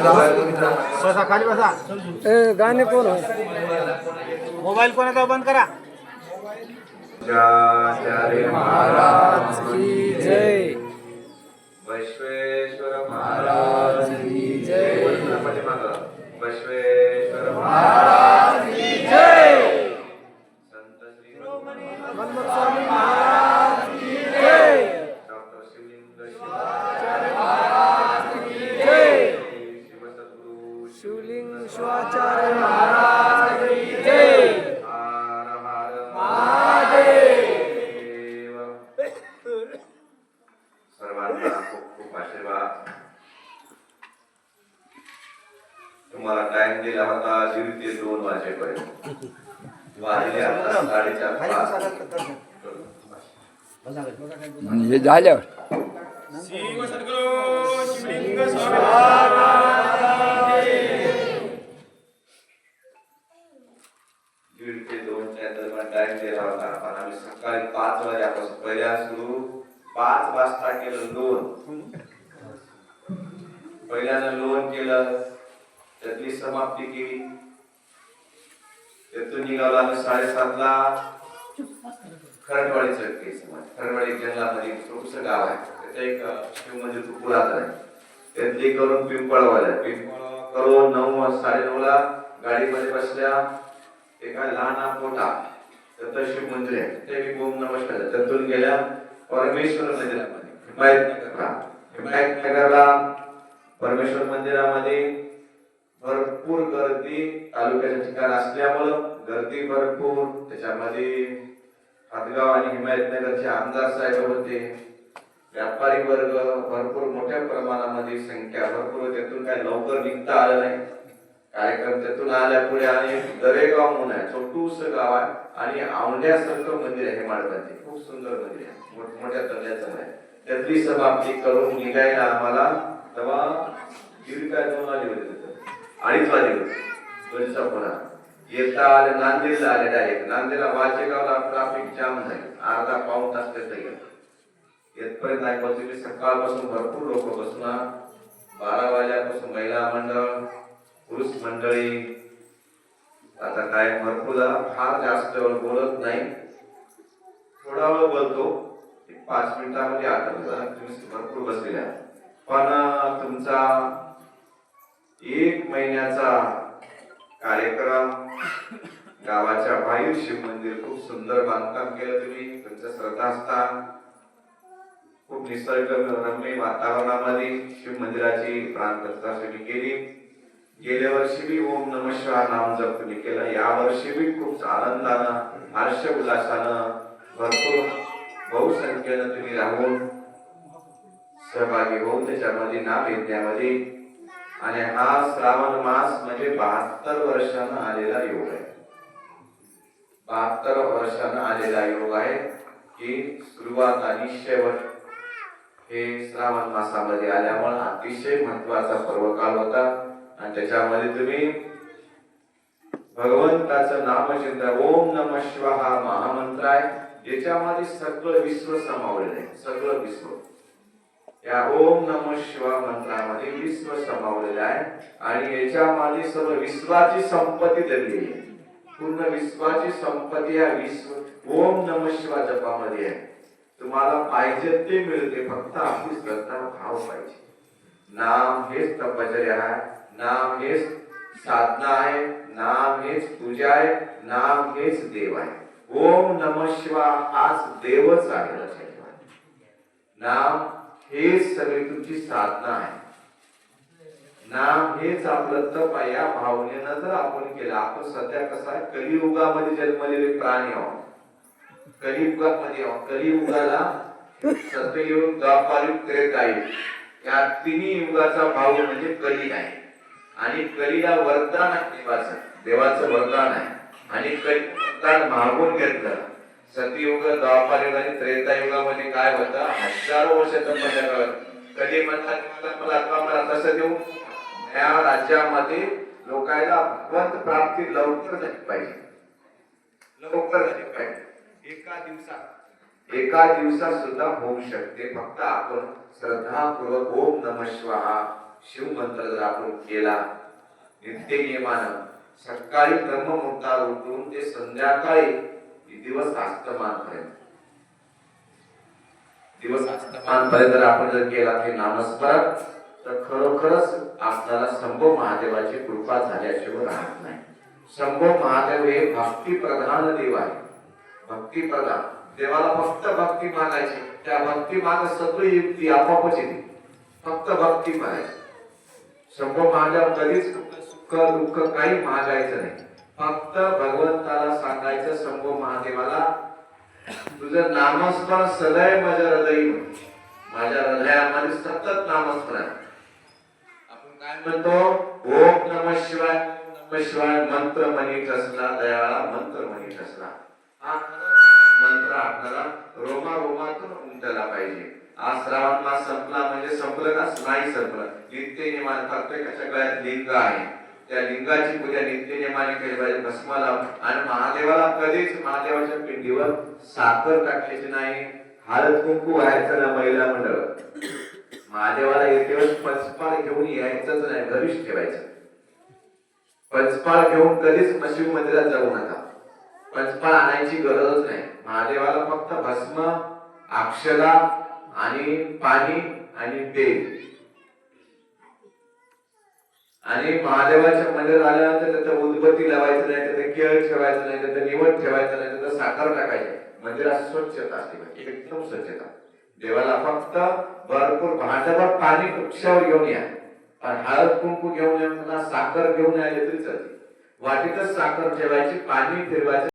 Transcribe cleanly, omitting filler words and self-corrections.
बसा खाली बसा. गाणे कोण मोबाईल कोणाचा बंद करा. आचार्य महाराज की जय. बसवेश्वर महाराज की जय. बसवेश्वर महाराज की जय. संत श्री हनुमंत स्वामी महाराज की जय. डॉक्टर शिवलिंग शिवाचार्य महाराज की जय. शिवसद्गुरु शिवलिंग शिवाचार्य महाराज की जय. हर हर महादेव. सर्वांना खूप खूप आशीर्वाद. तुम्हाला टाइम दिला होता 1:30 ते 2 वाजेपर्यंत. वाजले आता 4:30. म्हणजे झाल्यावर शिव सद्गुरु शिवलिंग दीड ते 2च्या दरम्यान टाइम दिला होता. पण आम्ही सकाळी 5 वाजल्यापासून पहिल्या सुरू 5 वाजता केलं लोन. पहिल्यानं लोन केलं, त्यातली समाप्ती केली. त्यातून निघालो आम्ही 7:30ला खरडवाडी चढके समाज. खरडवाडी जंगलामध्ये छोटंसं गाव आहे. त्याचं एक शिव मंदिर खूप पुरातन आहे. त्यातली करून पिंपळवाल्या करून 9:30ला गाडीमध्ये बसल्या. एका लहान पोटा त्याचं शिव मंदिर आहे. ते मी ओम नमः शिवाय त्यातून गेल्या परमेश्वर मंदिरामध्ये हिमायतनगरला परमेश्वर मंदिरामध्ये भरपूर गर्दी. तालुक्याच्या ठिकाण असल्यामुळं गर्दी भरपूर. त्याच्यामध्ये हातगाव आणि हिमायतनगरचे आमदार साहेब होते. व्यापारी वर्ग भरपूर मोठ्या प्रमाणामध्ये संख्या भरपूर. त्यातून काय लवकर निघता आलं नाही. कार्यक्रम त्यातून आल्या पुढे आणि दरेगाव म्हणून आहे, छोटूस गाव आहे आणि आवंड्यासारखं मंदिर आहे. हेमाडपंथी खूप सुंदर मंदिर आहे, मोठमोठ्या तल्याचं आहे. त्यातली समाप्ती करून निघायला आम्हाला तेव्हा 1:30 काय 2 वाजले होते. 2:30 वाजले होते. दोनचा पुन्हा येता आले नांदेडला आले. डायरेक्ट नांदेडला वाचेगावला ट्रॅफिक जाम झाली. अर्धा पाऊण तास त्याचं गेलं. येतपर्यंत नाही पोहोचले. सकाळपासून भरपूर लोक बसणार. 12 वाजल्यापासून महिला मंडळ पुरुष मंडळी. आता काय भरपूर फार जास्त वेळ बोलत नाही, थोडा वेळ बोलतो. 5 मिनिटांमध्ये आठवलं तुम्ही भरपूर बसलेल्या. पण तुमचा 1 महिन्याचा कार्यक्रम गावाच्या बाहेर शिव मंदिर खूप सुंदर बांधकाम केलं तुम्ही. तुमचं श्रद्धास्थान खूप निसर्गरम्य वातावरणामध्ये शिव मंदिराची प्राणप्रतिष्ठा तुम्ही केली. गेल्या वर्षी बी ओम नमः शिवाय नाम जप तुम्ही केलं. या वर्षी बी खूप आनंदानं हर्ष उल्हासानं भरपूर बहुसंख्येनं तुम्ही राहून सहभागी होऊन त्याच्यामध्ये नाम यज्ञामध्ये. आणि हा श्रावण मास म्हणजे 72 वर्षानं आलेला योग आहे. 72 वर्षानं आलेला योग आहे की सुरुवात आणि शेवट हे श्रावण मासामध्ये आल्यामुळे अतिशय महत्वाचा पर्वकाल होता. आणि त्याच्यामध्ये तुम्ही भगवंताचं नामचिंतन ओम नमः शिवाय हा महामंत्र आहे. याच्यामध्ये सगळं विश्व समावलेलं आहे. सगळं विश्व या ओम नमः शिवाय मंत्रामध्ये विश्व समावलेलं आहे. आणि याच्यामध्ये सर्व विश्वाची संपत्ती दडलेली आहे. पूर्ण विश्वाची संपत्ती या विश्व ओम नमः शिवाय जपामध्ये आहे. तुम्हाला पाहिजे ते मिळते, फक्त आपली श्रद्धा भाव पाहिजे. नाम हेच तपश्चर्या आहे. नाम हेच साधना आहे. नाम हेच पूजा आहे. नाम हेच देव आहे. ओम नमः शिवाय हाच देवच आहे. नाम हेच सगळी तुमची साधना आहे. नाम हेच आपलं तप आहे. या भावनेनं जर आपण केलं. आपण सध्या कसं आहे, कलियुगामध्ये जन्मलेले प्राणी आहोत. कलियुगामध्ये आहोत. कलियुगाला सत्ययुग, द्वापारयुग, त्रेतायुग या तिन्ही युगाचा भाव म्हणजे कली आहे. आणि कलीला वरदान आहे देवाचं वरदान आहे. आणि कली वरदान मागून घेतलं. सतयुग, द्वापारयुग आणि त्रेतायुगामध्ये काय होतं, हजारो वर्ष तपस्या करत कली म्हणतात मला तसं देऊ. या राज्यामध्ये लोकांना भगवंत प्राप्ती लवकर झाली पाहिजे. लवकर झाली पाहिजे. एका दिवसात सुद्धा होऊ शकते. फक्त आपण श्रद्धापूर्वक ओम नमः शिवाय शिवमंत्र जर आपण केला नित्य नियमानं सकाळी ब्रह्ममुहूर्तावर उठून ते संध्याकाळी दिवस अस्तमानपर्यंत जर आपण जर केला ते नामस्मरण तर खरोखरच आपल्याला शंभो महादेवाची कृपा झाल्याशिवाय राहत नाही. शंभो महादेव हे भक्ती प्रधान देव आहे. भक्ती प्रधान देवाला फक्त भक्ती मागायची. त्या भक्ती माग सगळी युक्ती आपोआपच येते. फक्त भक्ती मागायची. शंभो महादेव कधीच सुख दुःख काही मागायचं नाही. फक्त भगवंताला सांगायचं शंभो महादेवाला तुझं नामस्मरण सदैव माझ्या हृदयी माझ्या हृदयामध्ये सतत नामस्मरण. आपण काय म्हणतो ओम नमः शिवाय नमः शिवाय मंत्र मनीत असला दयाळा मंत्र मनीत असला. हा मंत्र आपल्याला रोमा रोमातून उमटला पाहिजे. आज श्रावण मास संपला म्हणजे संपलं का? नाही संपलं. नित्य नियमाने प्रत्येकाच्या गळ्यात लिंग आहे. त्या लिंगाची पूजा नित्य नियमाने केली पाहिजे. भस्म लावून आणि महादेवाला कधीच महादेवाच्या पिंडीवर साखर टाकायची नाही. हळद कुंकू व्हायचं ना. महिला मंडळ महादेवाला एक दिवस पंचपाळ घेऊन यायचंच नाही. घरीच ठेवायचं. पंचपाळ घेऊन कधीच शिव मंदिरात जाऊ नका. पंचपाळ आणायची गरजच नाही. महादेवाला फक्त भस्म अक्षदा आणि पाणी आणि तेल आणि महादेवाच्या मंदिरात आल्यानंतर त्याचं उदबत्ती लावायचं नाही. त्याचं केळ ठेवायचं नाही. त्याचं निवड ठेवायचं नाही. त्याचं साखर टाकायचं. मंदिरात स्वच्छता असते. एकदम स्वच्छता. देवाला फक्त भरपूर भांडभर पाणी वृक्षावर घेऊन या. पण हळद कुंकू घेऊन या. साखर घेऊन आले तरी चालते. वाटीतच साखर ठेवायची. पाणी फिरवायचं.